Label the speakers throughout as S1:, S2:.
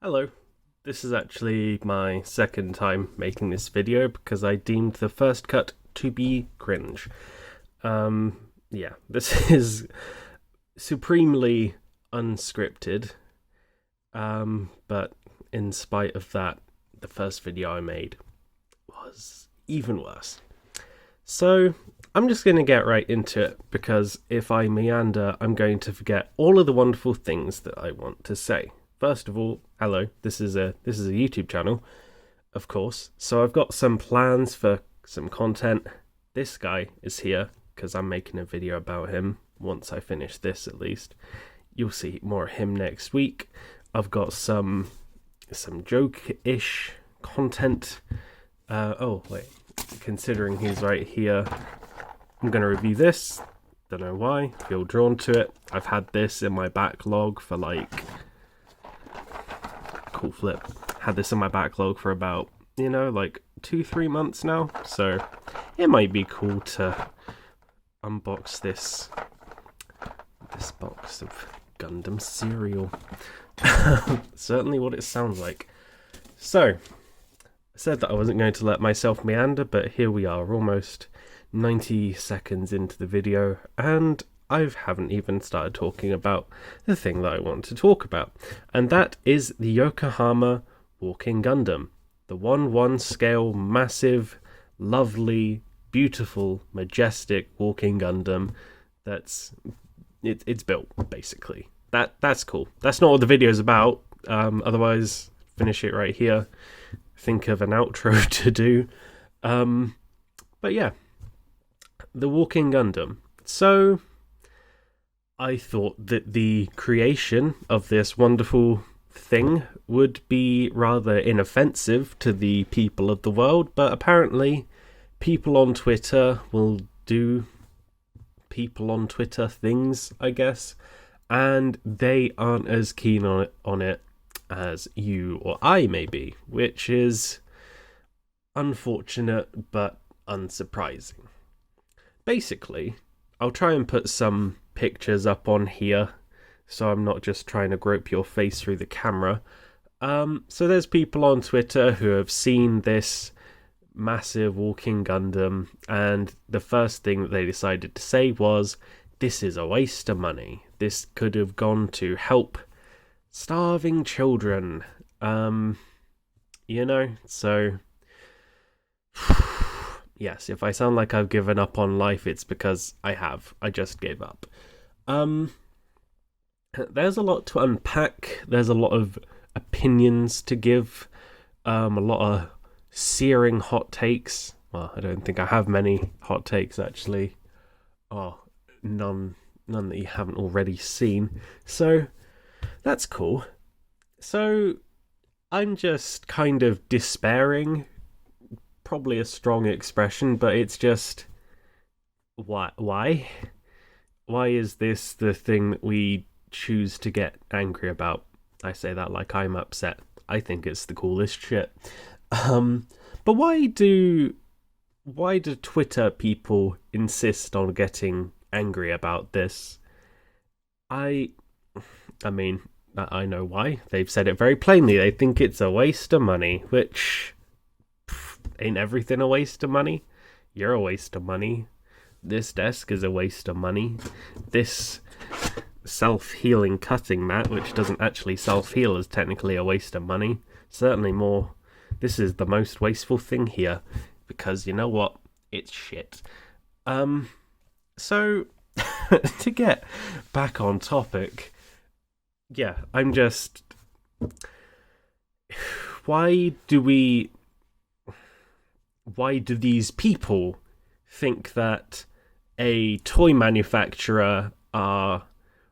S1: Hello, this is actually my second time making this video because I deemed the first cut to be cringe. Yeah, this is supremely unscripted, but in spite of that, the first video I made was even worse. So, I'm just going to get right into it because if I meander, I'm going to forget all of the wonderful things that I want to say. First of all, hello, this is a YouTube channel, of course, so I've got some plans for some content. This guy is here because I'm making a video about him once I finish this at least. You'll see more of him next week. I've got some joke-ish content. Oh, wait, considering he's right here, I'm going to review this. Don't know why, feel drawn to it. I've had this in my backlog for like... Cool flip. Had this in my backlog for about, like 2-3 months now, so it might be cool to unbox this box of Gundam cereal. Certainly what it sounds like. So, I said that I wasn't going to let myself meander, but here we are, almost 90 seconds into the video, and I haven't even started talking about the thing that I want to talk about, and that is the Yokohama Walking Gundam. The 1/1 scale, massive, lovely, beautiful, majestic walking Gundam that's built, basically. That's cool. That's not what the video's about, otherwise finish it right here. Think of an outro to do. But yeah, the Walking Gundam. So I thought that the creation of this wonderful thing would be rather inoffensive to the people of the world, but apparently people on Twitter will do people on Twitter things, I guess, and they aren't as keen on it as you or I may be, which is unfortunate but unsurprising. Basically, I'll try and put some pictures up on here so I'm not just trying to grope your face through the camera. So there's people on Twitter who have seen this massive walking Gundam, and the first thing that they decided to say was, this is a waste of money. This could have gone to help starving children. So yes, if I sound like I've given up on life, it's because I have. I just gave up. There's a lot to unpack. There's a lot of opinions to give. A lot of searing hot takes. Well, I don't think I have many hot takes, actually. Oh, none that you haven't already seen. So, that's cool. So, I'm just kind of despairing. Probably a strong expression, but it's just... Why? Why is this the thing that we choose to get angry about? I say that like I'm upset. I think it's the coolest shit. But why do Twitter people insist on getting angry about this? I mean, I know why. They've said it very plainly. They think it's a waste of money, which ain't everything a waste of money? You're a waste of money. This desk is a waste of money. This self-healing cutting mat, which doesn't actually self-heal, is technically a waste of money. Certainly more. This is the most wasteful thing here, because you know what? It's shit. So, to get back on topic, yeah, I'm just... Why do these people think that a toy manufacturer are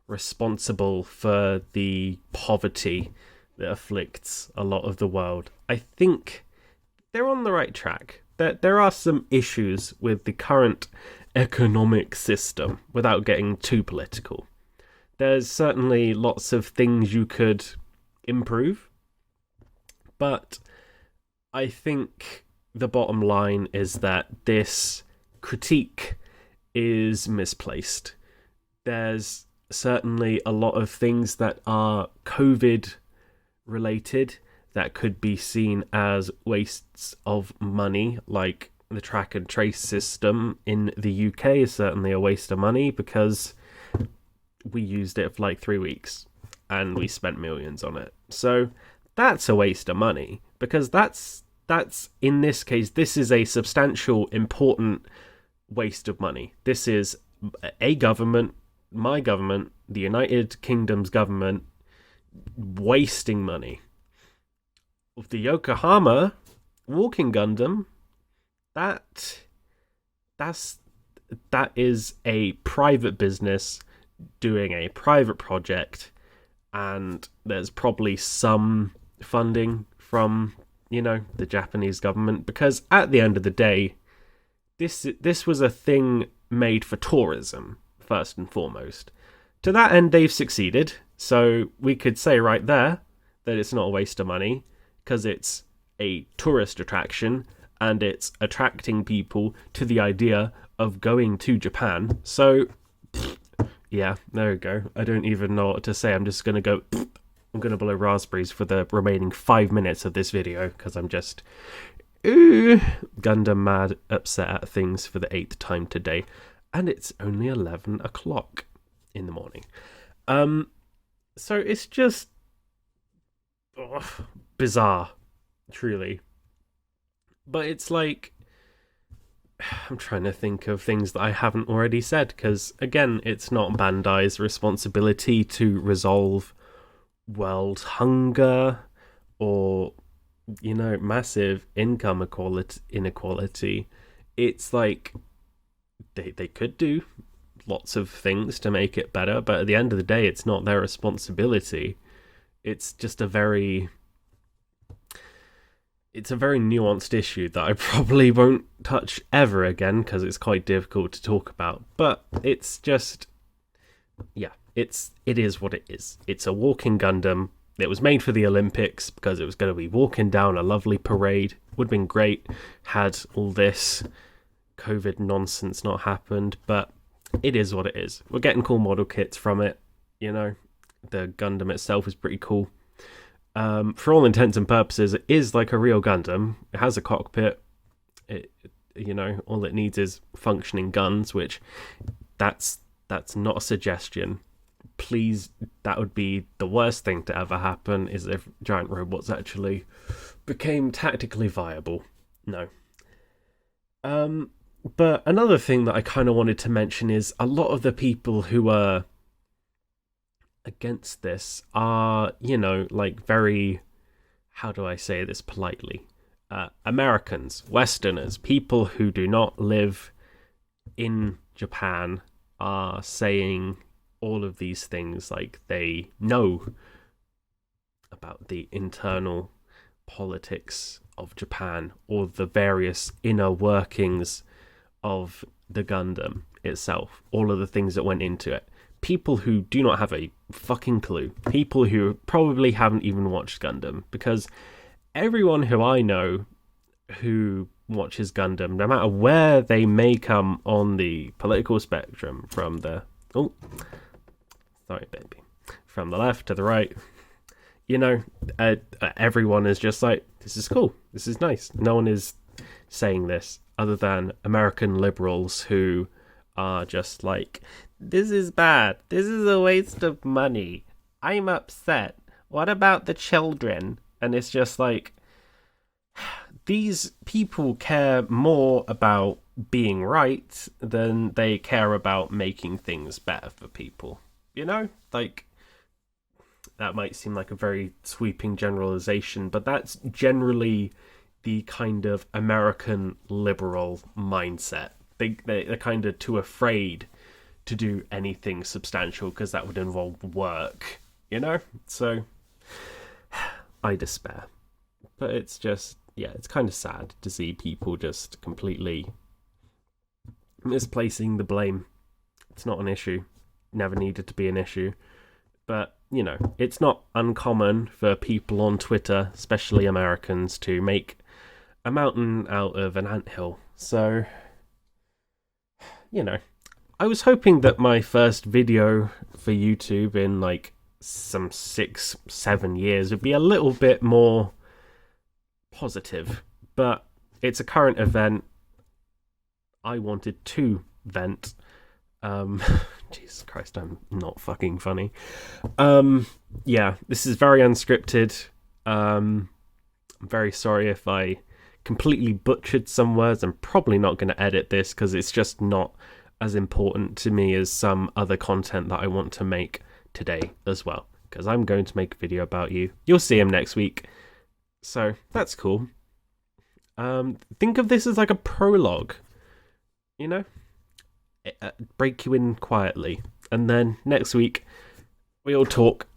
S1: responsible for the poverty that afflicts a lot of the world? I think they're on the right track. There are some issues with the current economic system, without getting too political. There's certainly lots of things you could improve, but I think the bottom line is that this critique is misplaced. There's certainly a lot of things that are COVID related that could be seen as wastes of money, like the track and trace system in the UK is certainly a waste of money because we used it for like 3 weeks and we spent millions on it. So that's a waste of money because that's in this case, this is a substantial, important waste of money. This is a government, my government, the United Kingdom's government, wasting money. The Yokohama Walking Gundam, that is a private business doing a private project, and there's probably some funding from, the Japanese government, because at the end of the day, this was a thing made for tourism, first and foremost. To that end, they've succeeded, so we could say right there that it's not a waste of money, because it's a tourist attraction, and it's attracting people to the idea of going to Japan. So, yeah, there we go. I don't even know what to say. I'm just going to go... I'm going to blow raspberries for the remaining 5 minutes of this video, because I'm just... Gundam mad, upset at things for the 8th time today. And it's only 11 o'clock in the morning. So it's just... bizarre, truly. But it's like, I'm trying to think of things that I haven't already said, because again, it's not Bandai's responsibility to resolve world hunger or, massive income inequality. It's like they could do lots of things to make it better, but at the end of the day, it's not their responsibility. It's just a very nuanced issue that I probably won't touch ever again because it's quite difficult to talk about. But it's just, it is what it is. It's a walking Gundam. It was made for the Olympics because it was going to be walking down a lovely parade. Would have been great had all this COVID nonsense not happened, but it is what it is. We're getting cool model kits from it, The Gundam itself is pretty cool. For all intents and purposes, it is like a real Gundam. It has a cockpit. All it needs is functioning guns, which that's not a suggestion. Please, that would be the worst thing to ever happen, is if giant robots actually became tactically viable. No. But another thing that I kind of wanted to mention is a lot of the people who are against this are, very, how do I say this politely? Americans, Westerners, people who do not live in Japan are saying all of these things like they know about the internal politics of Japan or the various inner workings of the Gundam itself, all of the things that went into it. People who do not have a fucking clue. People who probably haven't even watched Gundam. Because everyone who I know who watches Gundam, no matter where they may come on the political spectrum, from the... Oh, sorry, baby. From the left to the right, everyone is just like, this is cool. This is nice. No one is saying this other than American liberals who are just like, this is bad. This is a waste of money. I'm upset. What about the children? And it's just like, these people care more about being right than they care about making things better for people. Like, that might seem like a very sweeping generalization, but that's generally the kind of American liberal mindset. They're kind of too afraid to do anything substantial because that would involve work, So, I despair. But it's just, it's kind of sad to see people just completely misplacing the blame. It's not an issue. Never needed to be an issue. But, it's not uncommon for people on Twitter, especially Americans, to make a mountain out of an anthill. So, I was hoping that my first video for YouTube in some 6-7 years would be a little bit more positive, but it's a current event. I wanted to vent. Jesus Christ, I'm not fucking funny. Yeah, this is very unscripted. I'm very sorry if I completely butchered some words. I'm probably not going to edit this because it's just not as important to me as some other content that I want to make today as well, because I'm going to make a video about you. You'll see him next week, so that's cool. Think of this as like a prologue, you know, break you in quietly, and then next week we'll talk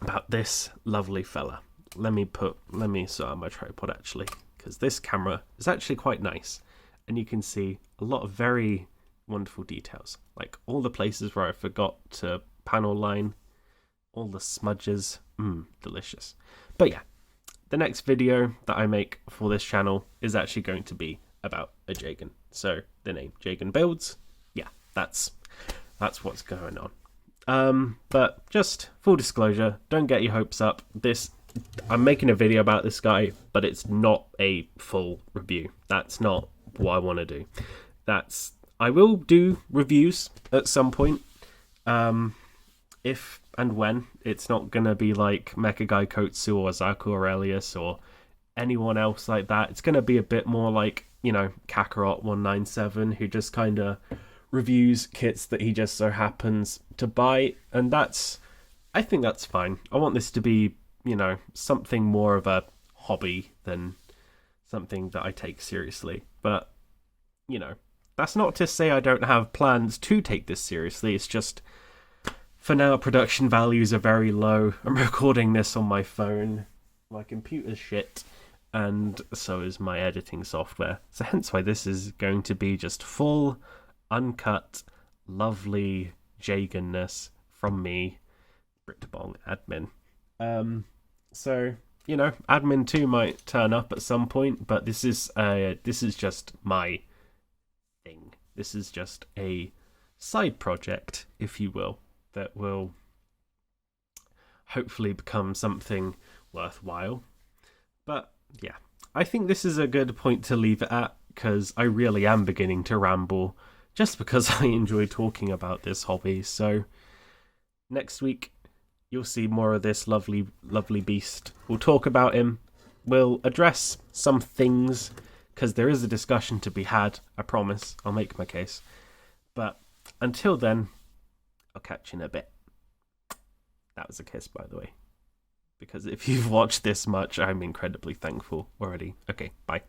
S1: about this lovely fella. Let me sort out my tripod actually, because this camera is actually quite nice, and you can see a lot of very wonderful details, like all the places where I forgot to panel line, all the smudges. Delicious. But yeah, the next video that I make for this channel is actually going to be about a Jegan. So the name Jegan Builds, yeah, that's what's going on. But just full disclosure, don't get your hopes up. I'm making a video about this guy, but it's not a full review. That's not what I want to do. I will do reviews at some point, if and when. It's not gonna be like Mecha Guy Kotsu or Zaku Aurelius or anyone else like that. It's gonna be a bit more like, you know, Kakarot 197, who just kind of reviews kits that he just so happens to buy, and I think that's fine. I want this to be, you know, something more of a hobby than something that I take seriously. But, you know, that's not to say I don't have plans to take this seriously. It's just, for now, production values are very low. I'm recording this on my phone. My computer's shit, and so is my editing software. So hence why this is going to be just full, uncut, lovely Jaganness from me, Britbong admin. So, you know, admin 2 might turn up at some point, but this is just my thing. This is just a side project, if you will, that will hopefully become something worthwhile. But yeah, I think this is a good point to leave it at, because I really am beginning to ramble just because I enjoy talking about this hobby. So next week you'll see more of this lovely beast. We'll talk about him. We'll address some things, because there is a discussion to be had. I promise. I'll make my case. But until then, I'll catch you in a bit. That was a kiss, by the way, because if you've watched this much, I'm incredibly thankful already. Okay, bye.